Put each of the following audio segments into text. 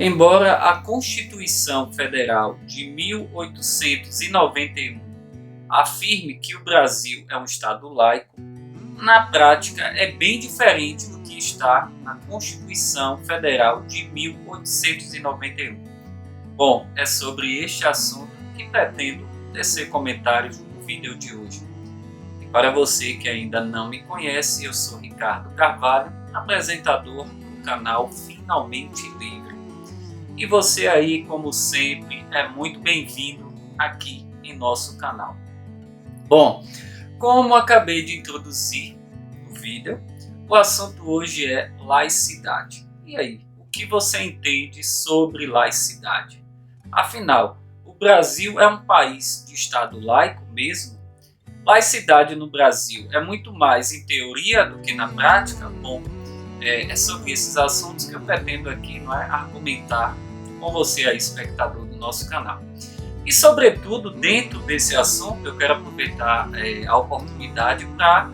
Embora a Constituição Federal de 1891 afirme que o Brasil é um Estado laico, na prática é bem diferente do que está na Constituição Federal de 1891. Bom, é sobre este assunto que pretendo tecer comentários no vídeo de hoje. E para você que ainda não me conhece, eu sou Ricardo Carvalho, apresentador do canal Finalmente Livre. E você aí, como sempre, é muito bem-vindo aqui em nosso canal. Bom, como acabei de introduzir no vídeo, o assunto hoje é laicidade. E aí, o que você entende sobre laicidade? Afinal, o Brasil é um país de Estado laico mesmo? Laicidade no Brasil é muito mais em teoria do que na prática? Bom, é sobre esses assuntos que eu pretendo aqui, argumentar com você aí, espectador do nosso canal. E sobretudo, dentro desse assunto, eu quero aproveitar a oportunidade para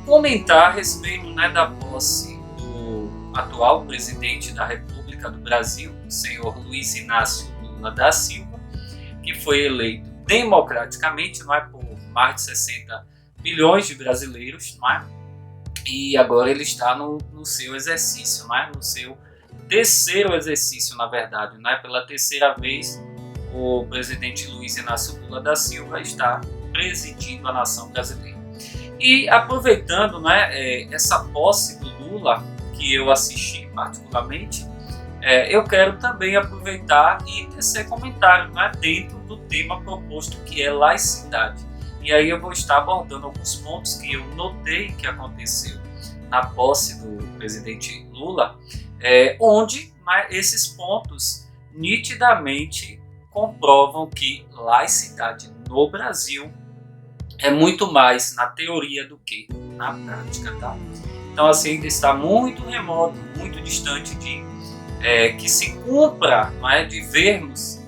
comentar a respeito da posse do atual presidente da República do Brasil, o senhor Luiz Inácio Lula da Silva, que foi eleito democraticamente por mais de 60 milhões de brasileiros, e agora ele está no seu exercício, no seu terceiro exercício, na verdade, pela terceira vez o presidente Luiz Inácio Lula da Silva está presidindo a nação brasileira. E aproveitando essa posse do Lula, que eu assisti particularmente, eu quero também aproveitar e tecer comentário dentro do tema proposto, que é laicidade. E aí eu vou estar abordando alguns pontos que eu notei que aconteceu na posse do presidente Lula, onde esses pontos nitidamente comprovam que laicidade no Brasil é muito mais na teoria do que na prática, tá? Então, assim, ainda está muito remoto, muito distante de que se cumpra, de vermos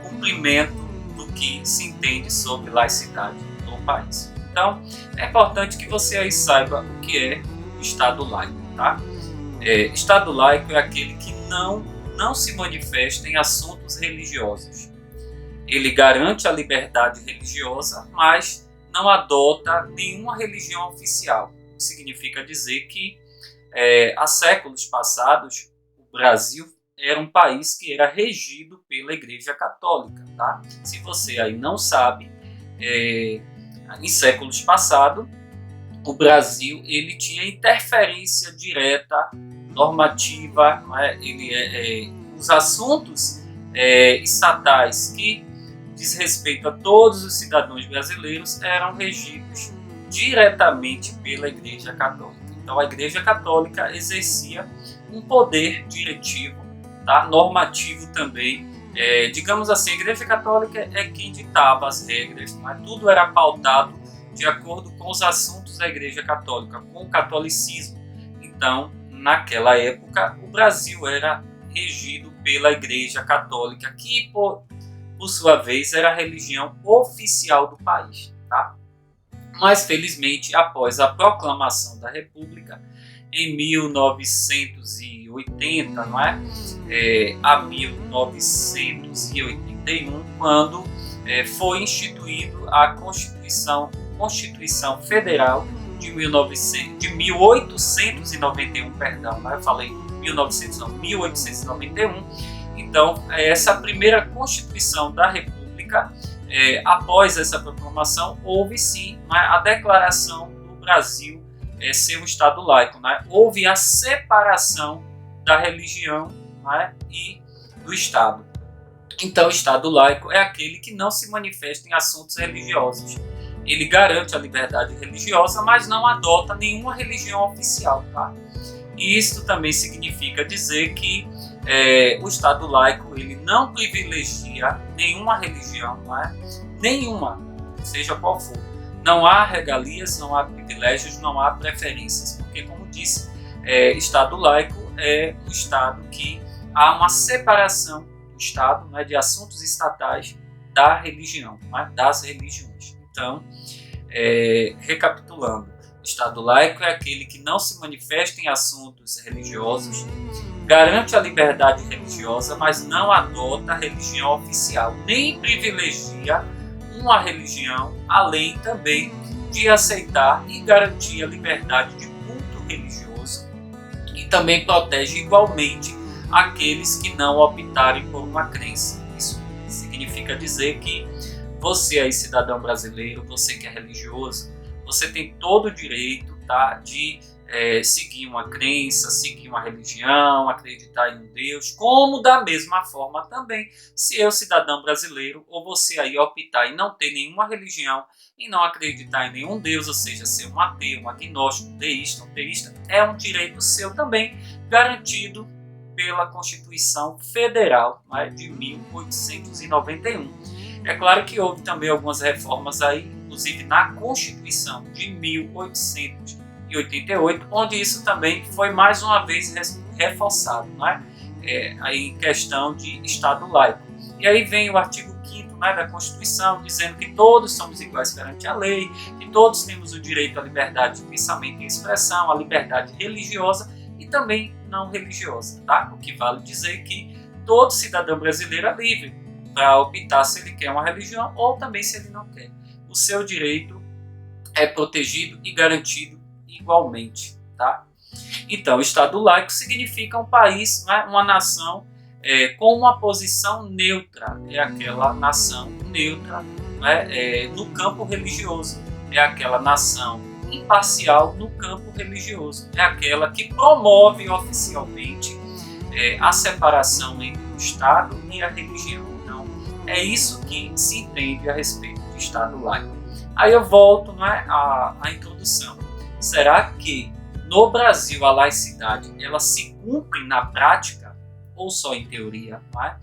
o cumprimento do que se entende sobre laicidade no país. Então, é importante que você aí saiba o que é o Estado laico, tá? Estado laico é aquele que não se manifesta em assuntos religiosos. Ele garante a liberdade religiosa, mas não adota nenhuma religião oficial. Significa dizer que há séculos passados o Brasil era um país que era regido pela Igreja Católica, tá? Se você aí não sabe, em séculos passados o Brasil ele tinha interferência direta normativa, os assuntos estatais que diz respeito a todos os cidadãos brasileiros eram regidos diretamente pela Igreja Católica. Então a Igreja Católica exercia um poder diretivo, tá? Normativo também. Digamos assim, a Igreja Católica é quem ditava as regras, tudo era pautado de acordo com os assuntos da Igreja Católica, com o catolicismo. Então, naquela época, o Brasil era regido pela Igreja Católica, que, por sua vez, era a religião oficial do país, tá? Mas, felizmente, após a proclamação da República, em 1980, a 1981, quando foi instituído a Constituição Federal de 1891, perdão, eu falei 1891. Então, essa primeira Constituição da República, após essa proclamação, houve sim a declaração do Brasil ser um Estado laico. Houve a separação da religião e do Estado. Então, o Estado laico é aquele que não se manifesta em assuntos religiosos. Ele garante a liberdade religiosa, mas não adota nenhuma religião oficial, tá? E isso também significa dizer que o Estado laico ele não privilegia nenhuma religião, nenhuma, seja qual for. Não há regalias, não há privilégios, não há preferências, porque, como disse, Estado laico é o Estado que há uma separação do Estado, de assuntos estatais da religião, das religiões. Então, recapitulando, o Estado laico é aquele que não se manifesta em assuntos religiosos, garante a liberdade religiosa, mas não adota a religião oficial, nem privilegia uma religião, além também de aceitar e garantir a liberdade de culto religioso, e também protege igualmente aqueles que não optarem por uma crença. Isso significa dizer que você aí, cidadão brasileiro, você que é religioso, você tem todo o direito, tá, de seguir uma crença, seguir uma religião, acreditar em um Deus, como da mesma forma também, se eu, cidadão brasileiro, ou você aí optar em não ter nenhuma religião e não acreditar em nenhum Deus, ou seja, ser um ateu, um agnóstico, um teísta, é um direito seu também, garantido pela Constituição Federal, né, de 1891. É claro que houve também algumas reformas aí, inclusive na Constituição de 1888, onde isso também foi mais uma vez reforçado, né? Aí em questão de Estado laico. E aí vem o artigo 5º, né, da Constituição, dizendo que todos somos iguais perante a lei, que todos temos o direito à liberdade de pensamento e expressão, à liberdade religiosa e também não religiosa, tá? O que vale dizer que todo cidadão brasileiro é livre para optar se ele quer uma religião ou também se ele não quer. O seu direito é protegido e garantido igualmente, tá? Então, o Estado laico significa um país, né, uma nação com uma posição neutra, é aquela nação neutra, né, no campo religioso, é aquela nação imparcial no campo religioso, é aquela que promove oficialmente a separação entre o Estado e a religião. Então, é isso que se entende a respeito do Estado laico. Aí eu volto, né, à introdução. Será que no Brasil a laicidade ela se cumpre na prática ou só em teoria? Não é?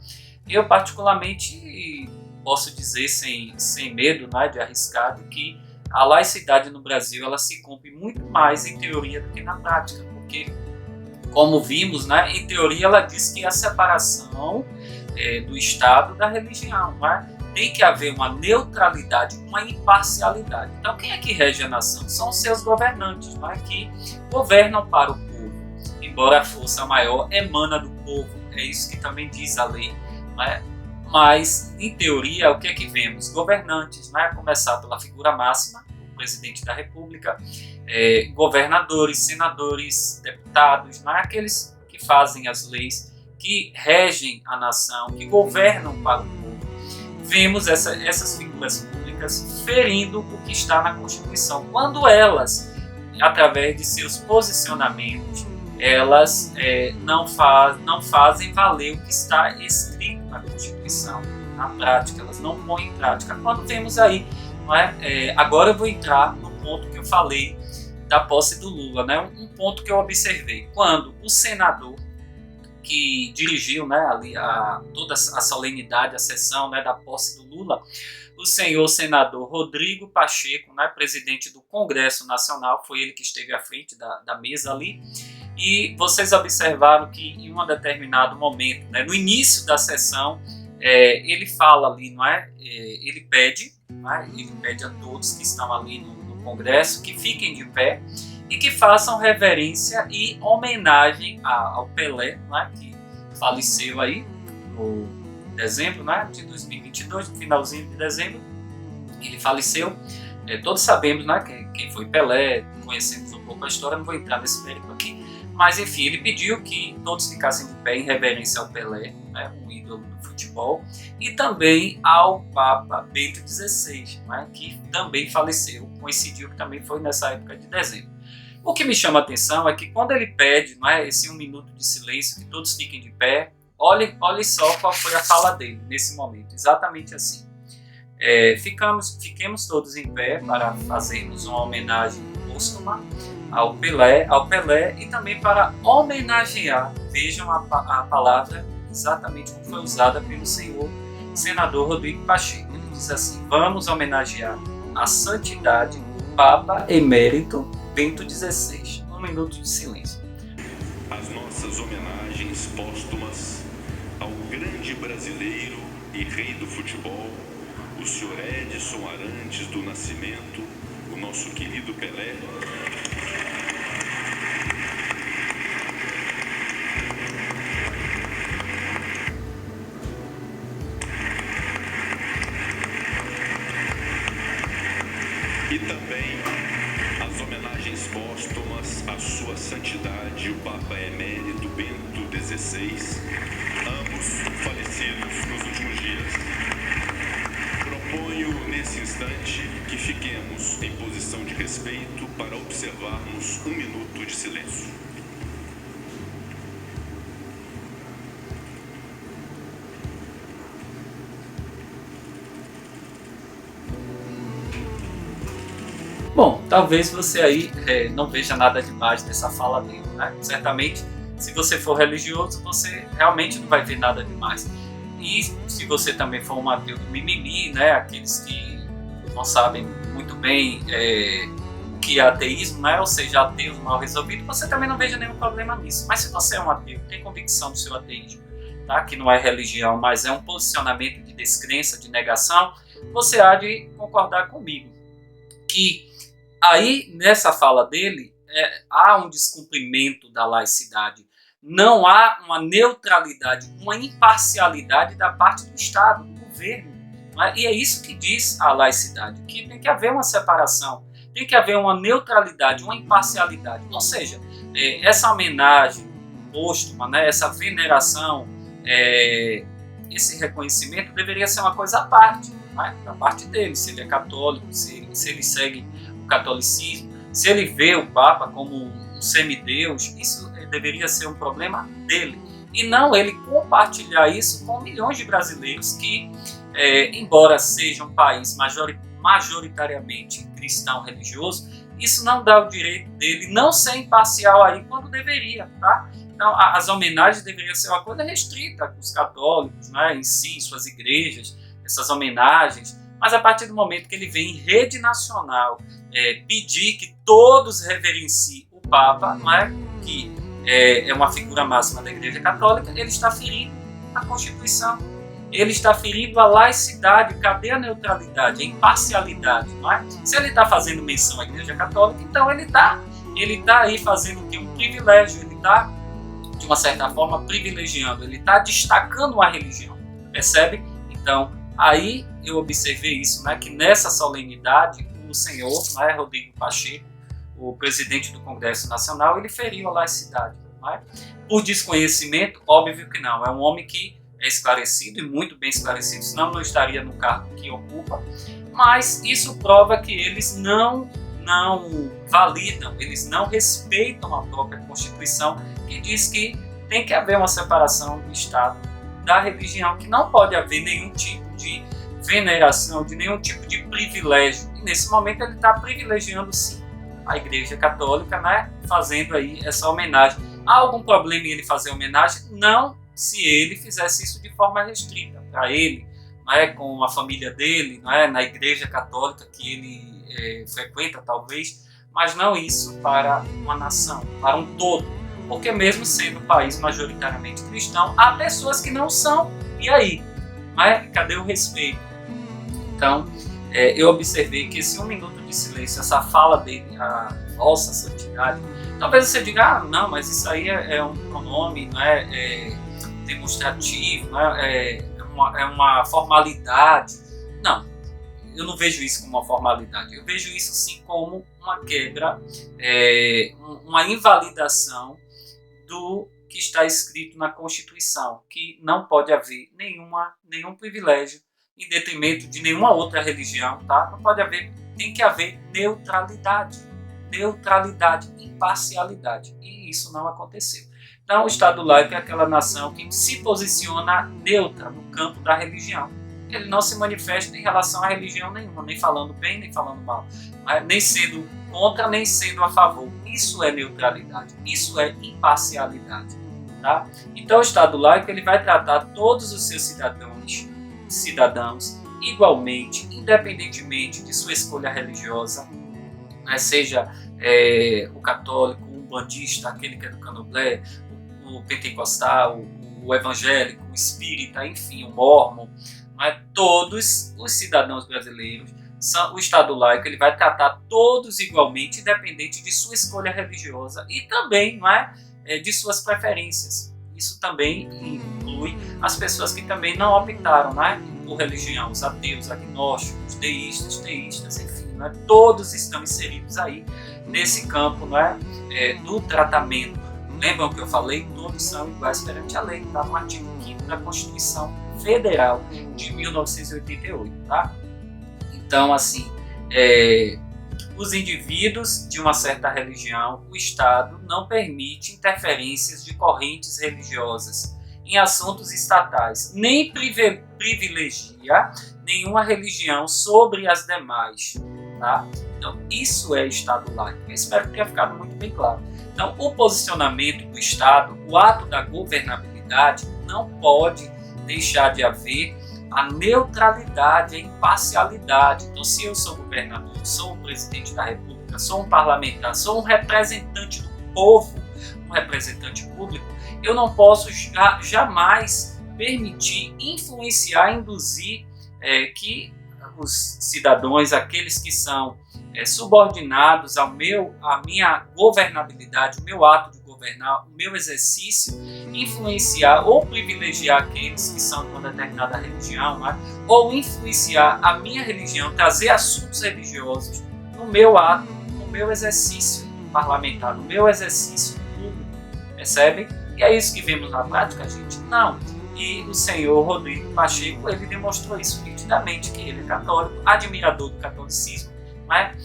Eu particularmente posso dizer sem medo, né, de arriscar que a laicidade no Brasil ela se cumpre muito mais em teoria do que na prática, porque como vimos, né, em teoria ela diz que a separação do Estado da religião, não é? Tem que haver uma neutralidade, uma imparcialidade. Então, quem é que rege a nação? São os seus governantes, não é? Que governam para o povo, embora a força maior emana do povo. É isso que também diz a lei, não é? Mas, em teoria, o que é que vemos? Governantes, não é? Começar pela figura máxima, o presidente da República, governadores, senadores, deputados, não é? Aqueles que fazem as leis, que regem a nação, que governam para o povo. Vemos essas figuras públicas ferindo o que está na Constituição, quando elas, através de seus posicionamentos, elas não fazem valer o que está escrito na Constituição. Na prática, elas não põem em prática. Quando vemos aí, não é? Agora eu vou entrar no ponto que eu falei da posse do Lula, né? Um ponto que eu observei. Quando o senador que dirigiu, né, ali toda a solenidade, a sessão, né, da posse do Lula, o senhor senador Rodrigo Pacheco, né, presidente do Congresso Nacional, foi ele que esteve à frente da mesa ali, e vocês observaram que em um determinado momento, né, no início da sessão, ele fala ali, não é? Ele pede a todos que estão ali no Congresso que fiquem de pé e que façam reverência e homenagem ao Pelé, né, que faleceu aí no dezembro, né, de 2022, no finalzinho de dezembro, ele faleceu. Todos sabemos, né, quem foi Pelé, conhecemos um pouco a história, não vou entrar nesse mérito aqui, mas enfim, ele pediu que todos ficassem de pé em reverência ao Pelé, né, um ídolo do futebol, e também ao Papa Bento XVI, né, que também faleceu, coincidiu que também foi nessa época de dezembro. O que me chama a atenção é que quando ele pede, não é, esse 1 minuto de silêncio, que todos fiquem de pé, olhe só qual foi a fala dele nesse momento, exatamente assim. Fiquemos todos em pé para fazermos uma homenagem póstuma ao Pelé e também para homenagear, vejam a palavra exatamente como foi usada pelo senhor senador Rodrigo Pacheco. Ele diz assim: vamos homenagear a santidade do Papa Emérito Bento XVI. 1 minuto de silêncio. As nossas homenagens póstumas ao grande brasileiro e rei do futebol, o senhor Edson Arantes do Nascimento, o nosso querido Pelé. a Sua Santidade o Papa Emérito Bento XVI, ambos falecidos nos últimos dias. Proponho nesse instante que fiquemos em posição de respeito para observarmos um minuto de silêncio. Bom, talvez você aí não veja nada demais nessa fala dele, né? Certamente, se você for religioso, você realmente não vai ver nada demais. E se você também for um ateu do mimimi, né? Aqueles que não sabem muito bem o que é ateísmo, né? Ou seja, ateus mal resolvidos, você também não veja nenhum problema nisso. Mas se você é um ateu, tem convicção do seu ateísmo, tá? Que não é religião, mas é um posicionamento de descrença, de negação, você há de concordar comigo que aí, nessa fala dele, há um descumprimento da laicidade. Não há uma neutralidade, uma imparcialidade da parte do Estado, do governo. Né? E é isso que diz a laicidade, que tem que haver uma separação, tem que haver uma neutralidade, uma imparcialidade. Ou seja, essa homenagem póstuma, né? Essa veneração, esse reconhecimento deveria ser uma coisa à parte, né? Da parte dele, se ele é católico, se ele segue o catolicismo, se ele vê o Papa como um semideus, isso deveria ser um problema dele. E não ele compartilhar isso com milhões de brasileiros que, embora seja um país majoritariamente cristão religioso, isso não dá o direito dele não ser imparcial aí quando deveria, tá? Então, as homenagens deveriam ser uma coisa restrita com os católicos, né, em si, suas igrejas, essas homenagens. Mas a partir do momento que ele vem em rede nacional pedir que todos reverenciem o Papa, né, que é uma figura máxima da Igreja Católica, ele está ferindo a Constituição. Ele está ferindo a laicidade. Cadê a neutralidade, a imparcialidade? Não é? Se ele está fazendo menção à Igreja Católica, então ele está aí fazendo o quê? Um privilégio. Ele está, de uma certa forma, privilegiando. Ele está destacando uma religião. Percebe? Então, aí eu observei isso, né, que nessa solenidade, o senhor, né, Rodrigo Pacheco, o presidente do Congresso Nacional, ele feriu a laicidade. Né? Por desconhecimento, óbvio que não. É um homem que é esclarecido e muito bem esclarecido, senão não estaria no cargo que ocupa, mas isso prova que eles não validam, eles não respeitam a própria Constituição, que diz que tem que haver uma separação do Estado da religião, que não pode haver nenhum tipo de veneração, de nenhum tipo de privilégio. E nesse momento ele está privilegiando sim a Igreja Católica, né, fazendo aí essa homenagem. Há algum problema em ele fazer homenagem? Não, se ele fizesse isso de forma restrita para ele, né, com a família dele, né, na Igreja Católica que ele frequenta talvez, mas não isso para uma nação, para um todo, porque mesmo sendo um país majoritariamente cristão, há pessoas que não são, e aí? Né, cadê o respeito? Então, eu observei que esse um minuto de silêncio, essa fala dele, a Vossa Santidade, talvez você diga, não, mas isso aí é um pronome, não é demonstrativo, né? É uma formalidade. Não, eu não vejo isso como uma formalidade. Eu vejo isso sim como uma quebra, uma invalidação do que está escrito na Constituição, que não pode haver nenhum privilégio em detrimento de nenhuma outra religião, tá? Não pode haver, tem que haver neutralidade, imparcialidade, e isso não aconteceu. Então, o Estado laico é aquela nação que se posiciona neutra no campo da religião. Ele não se manifesta em relação a religião nenhuma, nem falando bem, nem falando mal, nem sendo contra, nem sendo a favor. Isso é neutralidade, isso é imparcialidade. Tá? Então, o Estado laico ele vai tratar todos os seus cidadãos igualmente, independentemente de sua escolha religiosa, né? Seja o católico, o umbandista, aquele que é do candomblé, o pentecostal, o evangélico, o espírita, enfim, o mórmon, né? Todos os cidadãos brasileiros, o Estado laico ele vai tratar todos igualmente, independente de sua escolha religiosa e também, não é, de suas preferências. Isso também inclui as pessoas que também não optaram, né, por religião, os ateus, agnósticos, teístas, enfim, né? Todos estão inseridos aí nesse campo, não é, do tratamento. Lembram que eu falei? Todos são iguais perante a lei, está no artigo 5º da Constituição Federal de 1988. Tá? Então, assim, os indivíduos de uma certa religião, o Estado não permite interferências de correntes religiosas em assuntos estatais, nem privilegia nenhuma religião sobre as demais. Tá? Então, isso é Estado laico. Eu espero que tenha ficado muito bem claro. Então, o posicionamento do Estado, o ato da governabilidade, não pode deixar de haver a neutralidade, a imparcialidade. Então, se eu sou governador, sou o presidente da República, sou um parlamentar, sou um representante do povo, um representante público, eu não posso jamais permitir, influenciar, induzir que os cidadãos, aqueles que são subordinados à minha governabilidade, o meu ato de governar, o meu exercício, influenciar ou privilegiar aqueles que são de uma determinada religião, né? Ou influenciar a minha religião, trazer assuntos religiosos no meu ato, no meu exercício parlamentar, no meu exercício público, percebe? E é isso que vemos na prática, gente? Não. E o senhor Rodrigo Pacheco, ele demonstrou isso nitidamente, que ele é católico, admirador do catolicismo, né?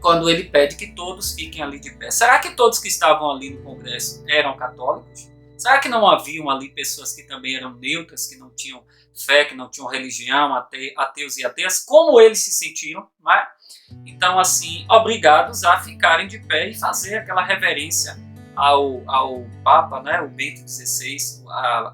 Quando ele pede que todos fiquem ali de pé. Será que todos que estavam ali no Congresso eram católicos? Será que não haviam ali pessoas que também eram neutras, que não tinham fé, que não tinham religião, ateus e ateias, como eles se sentiram? Né? Então, assim, obrigados a ficarem de pé e fazer aquela reverência ao Papa, né, o Bento XVI,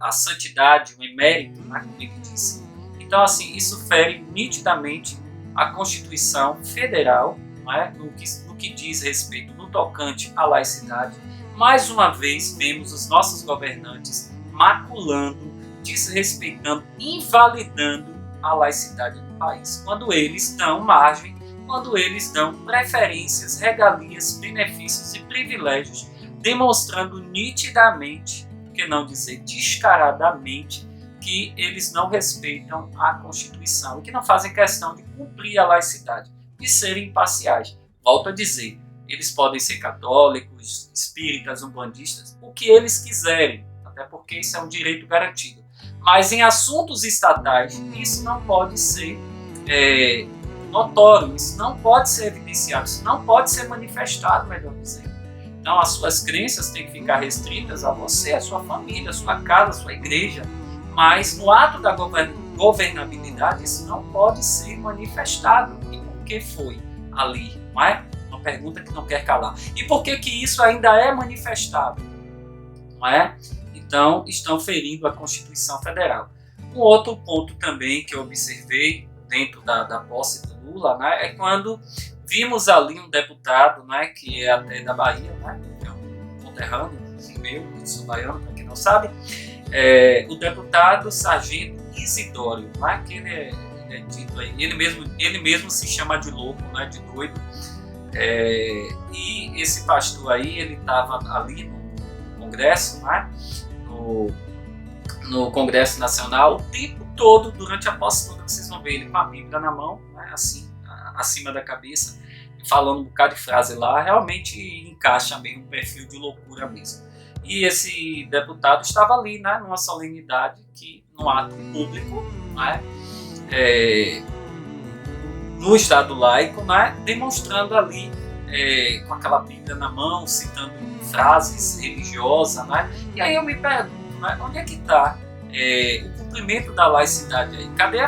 a santidade, o emérito, né, como ele disse. Então, assim, isso fere nitidamente a Constituição Federal, né, no que diz respeito, no tocante à laicidade. Mais uma vez, vemos os nossos governantes maculando, desrespeitando, invalidando a laicidade do país, quando eles dão margem, quando eles dão preferências, regalias, benefícios e privilégios, demonstrando nitidamente, que não dizer descaradamente, que eles não respeitam a Constituição e que não fazem questão de cumprir a laicidade, de serem imparciais. Volto a dizer, eles podem ser católicos, espíritas, umbandistas, o que eles quiserem, até porque isso é um direito garantido. Mas em assuntos estatais, isso não pode ser notório, isso não pode ser evidenciado, isso não pode ser manifestado, melhor dizendo. Então, as suas crenças têm que ficar restritas a você, a sua família, a sua casa, a sua igreja. Mas no ato da governabilidade, isso não pode ser manifestado. E por que foi ali? Não é? Uma pergunta que não quer calar. E por que isso ainda é manifestado? Não é? Então, estão ferindo a Constituição Federal. Um outro ponto também que eu observei dentro da posse do Lula, né, é quando vimos ali um deputado, né, que é até da Bahia, né, que é um conterrâneo meu, eu sou baiano, para quem não sabe, o deputado Sargento Isidório, né, que ele é dito aí, ele mesmo se chama de louco, né, de doido, e esse pastor aí, ele estava ali no Congresso, né, no Congresso Nacional, o tempo todo, durante a posse toda, vocês vão ver ele com a Bíblia na mão, né, assim, acima da cabeça, falando um bocado de frase lá, realmente encaixa meio um perfil de loucura mesmo. E esse deputado estava ali, né, numa solenidade, no ato público, né, no Estado laico, né, demonstrando ali, com aquela Bíblia na mão, citando frases religiosas, né, e aí eu me pergunto, né, onde é que está o cumprimento da laicidade aí? Cadê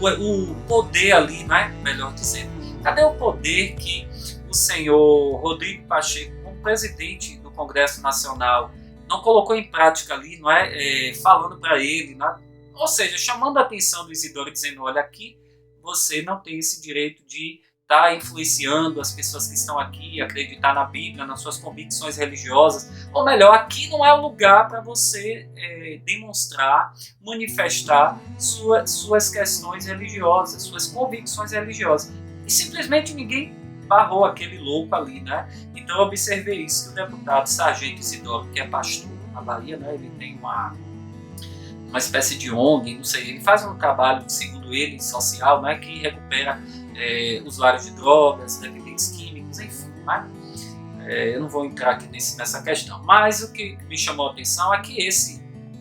o poder ali, né, melhor dizendo, cadê o poder que o senhor Rodrigo Pacheco, como presidente do Congresso Nacional, não colocou em prática ali, não é, falando para ele, né? Ou seja, chamando a atenção do Isidoro, dizendo, olha, aqui você não tem esse direito de estar influenciando as pessoas que estão aqui, acreditar na Bíblia, nas suas convicções religiosas, ou melhor, aqui não é o lugar para você demonstrar, manifestar suas questões religiosas, suas convicções religiosas. E simplesmente ninguém barrou aquele louco ali, né? Então eu observei isso, que o deputado Sargento Isidoro, que é pastor na Bahia, né? Ele tem uma espécie de ONG, não sei, ele faz um trabalho, segundo ele, social, né? Que recupera usuários de drogas, dependentes químicos, enfim. Né? Eu não vou entrar aqui nessa questão. Mas o que me chamou a atenção é que esse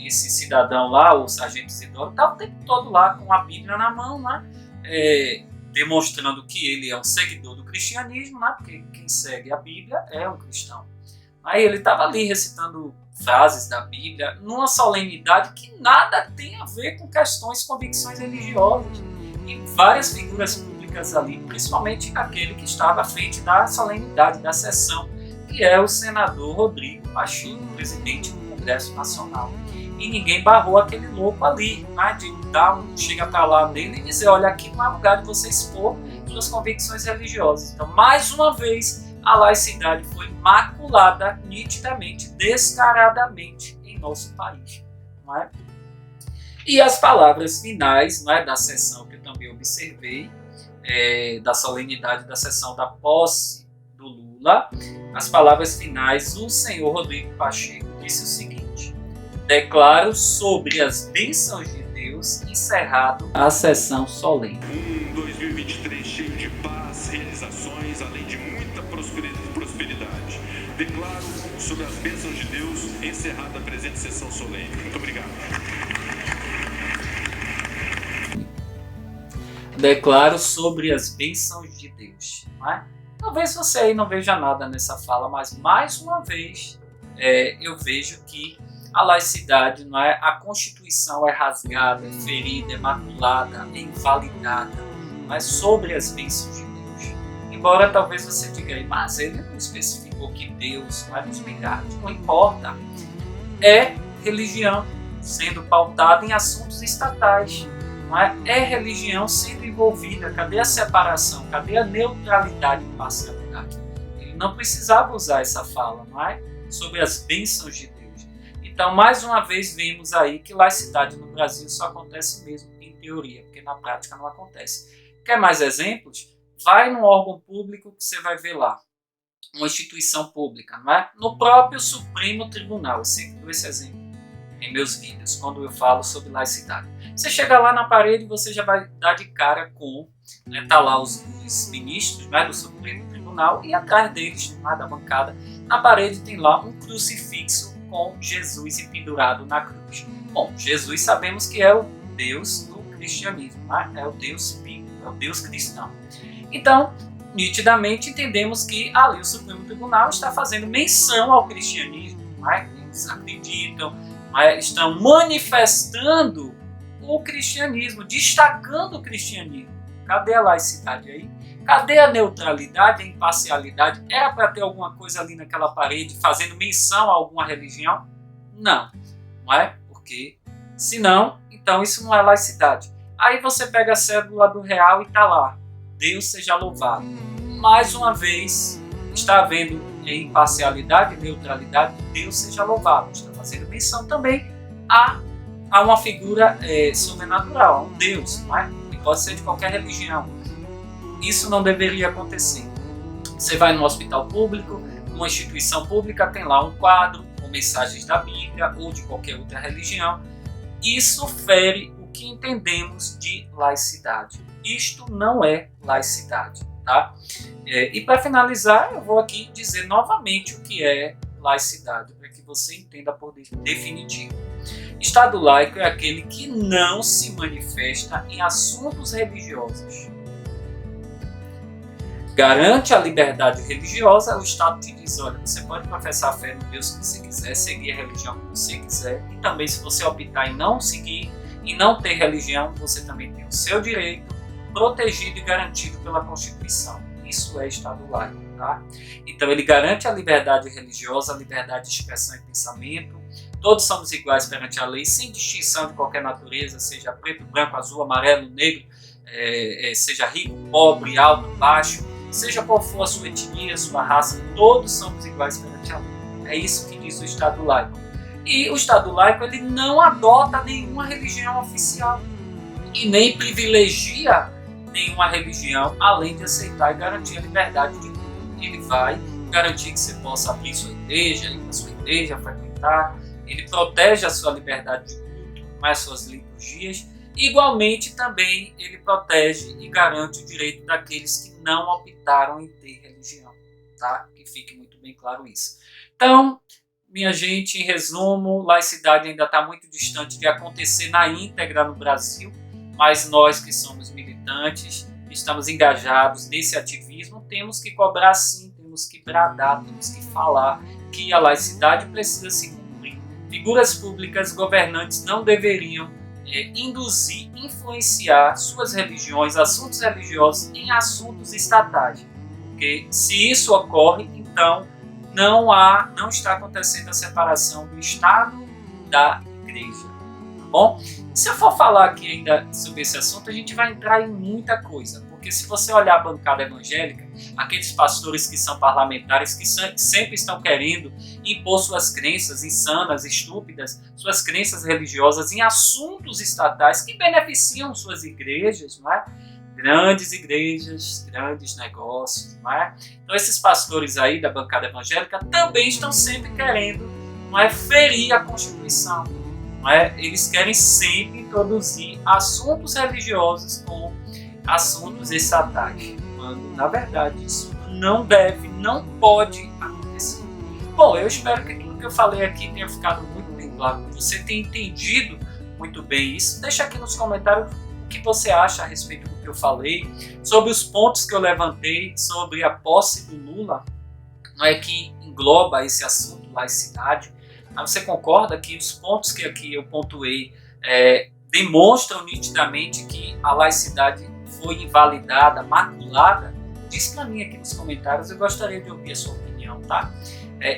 cidadão lá, o sargento Isidoro, estava o tempo todo lá com a Bíblia na mão, né? Demonstrando que ele é um seguidor do cristianismo, né? Porque quem segue a Bíblia é um cristão. Aí ele estava ali recitando frases da Bíblia numa solenidade que nada tem a ver com questões, convicções religiosas. E várias figuras públicas ali, principalmente aquele que estava à frente da solenidade, da sessão, que é o senador Rodrigo Pacheco, presidente do Congresso Nacional. E ninguém barrou aquele louco ali, né, de chega para lá dele e dizer, olha, aqui não é lugar de você expor suas convicções religiosas. Então, mais uma vez, a laicidade foi maculada nitidamente, descaradamente em nosso país. Não é? E as palavras finais, não é, da sessão que eu também observei, da solenidade da sessão da posse do Lula, as palavras finais, o senhor Rodrigo Pacheco disse o seguinte: declaro sobre as bênçãos de Deus encerrado a sessão solene. 2023 cheio de paz, realizações, além de muita prosperidade. Declaro sobre as bênçãos de Deus encerrada a presente sessão solene. Muito obrigado. Declaro sobre as bênçãos de Deus. Não é? Talvez você aí não veja nada nessa fala, mas mais uma vez eu vejo que a laicidade, não é? A Constituição é rasgada, é ferida, é maculada, é invalidada, mas sobre as bênçãos de Deus. Embora talvez você diga aí, mas ele não especificou que Deus vai nos vingar. Não importa. É religião sendo pautada em assuntos estatais. Não é? É religião sendo envolvida. Cadê a separação? Cadê a neutralidade e imparcialidade? Ele não precisava usar essa fala, não é? Sobre as bênçãos de Deus. Então, mais uma vez, vemos aí que laicidade no Brasil só acontece mesmo em teoria, porque na prática não acontece. Quer mais exemplos? Vai num órgão público que você vai ver lá, uma instituição pública, não é? No próprio Supremo Tribunal, eu sempre dou esse exemplo em meus vídeos, quando eu falo sobre laicidade. Você chega lá na parede e você já vai dar de cara com, né, tá lá os ministros, né, do Supremo Tribunal, e atrás deles, da bancada, na parede tem lá um crucifixo com Jesus pendurado na cruz. Bom, Jesus sabemos que é o Deus do cristianismo, né? É o Deus bíblico, é o Deus cristão. Então, nitidamente entendemos que ali o Supremo Tribunal está fazendo menção ao cristianismo, né? Eles acreditam, né? Estão manifestando o cristianismo, destacando o cristianismo. Cadê a laicidade aí? Cadê a neutralidade, a imparcialidade? Era para ter alguma coisa ali naquela parede fazendo menção a alguma religião? Não, não é? Porque, se não, então isso não é laicidade. Aí você pega a cédula do real e está lá, Deus seja louvado. Mais uma vez, está havendo imparcialidade, neutralidade, Deus seja louvado. Está fazendo menção também a uma figura sobrenatural, a um Deus, não é? Que pode ser de qualquer religião. Isso não deveria acontecer. Você vai no hospital público, numa instituição pública, tem lá um quadro com mensagens da Bíblia ou de qualquer outra religião. Isso fere o que entendemos de laicidade. Isto não é laicidade, tá? E para finalizar, eu vou aqui dizer novamente o que é laicidade, para que você entenda por definitivo. Estado laico é aquele que não se manifesta em assuntos religiosos. Garante a liberdade religiosa, o Estado te diz, olha, você pode professar a fé no Deus que você quiser, seguir a religião que você quiser, e também se você optar em não seguir, e não ter religião, você também tem o seu direito protegido e garantido pela Constituição. Isso é Estado laico, tá? Então ele garante a liberdade religiosa, a liberdade de expressão e pensamento, todos somos iguais perante a lei, sem distinção de qualquer natureza, seja preto, branco, azul, amarelo, negro, seja rico, pobre, alto, baixo, seja qual for a sua etnia, a sua raça, todos somos iguais perante a lei. É isso que diz o Estado laico. E o Estado laico ele não adota nenhuma religião oficial e nem privilegia nenhuma religião, além de aceitar e garantir a liberdade de culto. Ele vai garantir que você possa abrir sua igreja, ir para sua igreja, frequentar. Ele protege a sua liberdade de culto, as suas liturgias, Igualmente também ele protege e garante o direito daqueles que não optaram em ter religião, tá? Que fique muito bem claro isso. Então, minha gente, em resumo, laicidade ainda está muito distante de acontecer na íntegra no Brasil, mas nós que somos militantes, estamos engajados nesse ativismo, temos que cobrar sim, temos que bradar, temos que falar que a laicidade precisa se cumprir. Figuras públicas governantes não deveriam induzir, influenciar suas religiões, assuntos religiosos em assuntos estatais. Porque se isso ocorre, então não está acontecendo a separação do Estado da Igreja. Tá bom? Se eu for falar aqui ainda sobre esse assunto, a gente vai entrar em muita coisa. Porque se você olhar a bancada evangélica, aqueles pastores que são parlamentares, que sempre estão querendo impor suas crenças insanas, estúpidas, suas crenças religiosas em assuntos estatais que beneficiam suas igrejas, não é? Grandes igrejas, grandes negócios, não é? Então esses pastores aí da bancada evangélica também estão sempre querendo, não é, ferir a Constituição, não é? Eles querem sempre introduzir assuntos religiosos como assuntos estatais, quando na verdade isso não deve, não pode acontecer. Bom, eu espero que aquilo que eu falei aqui tenha ficado muito bem claro, que você tenha entendido muito bem isso. Deixa aqui nos comentários o que você acha a respeito do que eu falei, sobre os pontos que eu levantei, sobre a posse do Lula, não é, que engloba esse assunto, laicidade. Você concorda que os pontos que aqui eu pontuei demonstram nitidamente que a laicidade foi invalidada, maculada? Diz para mim aqui nos comentários, eu gostaria de ouvir a sua opinião, tá?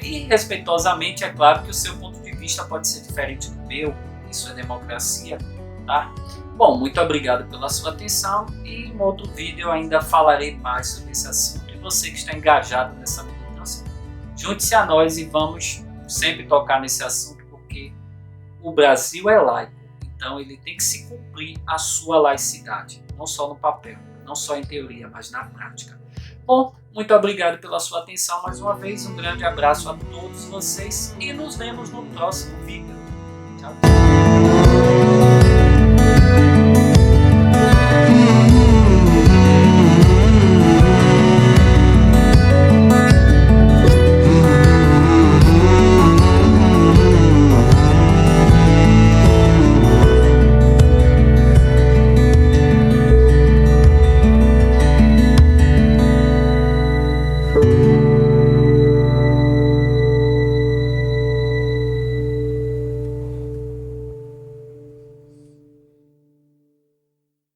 E respeitosamente, é claro que o seu ponto de vista pode ser diferente do meu, isso é democracia, tá? Bom, muito obrigado pela sua atenção e em outro vídeo eu ainda falarei mais sobre esse assunto. E você que está engajado nessa militância, junte-se a nós e vamos sempre tocar nesse assunto, porque o Brasil é laico, então ele tem que se cumprir a sua laicidade, não só no papel, não só em teoria, mas na prática. Bom, muito obrigado pela sua atenção mais uma vez, um grande abraço a todos vocês e nos vemos no próximo vídeo. Tchau.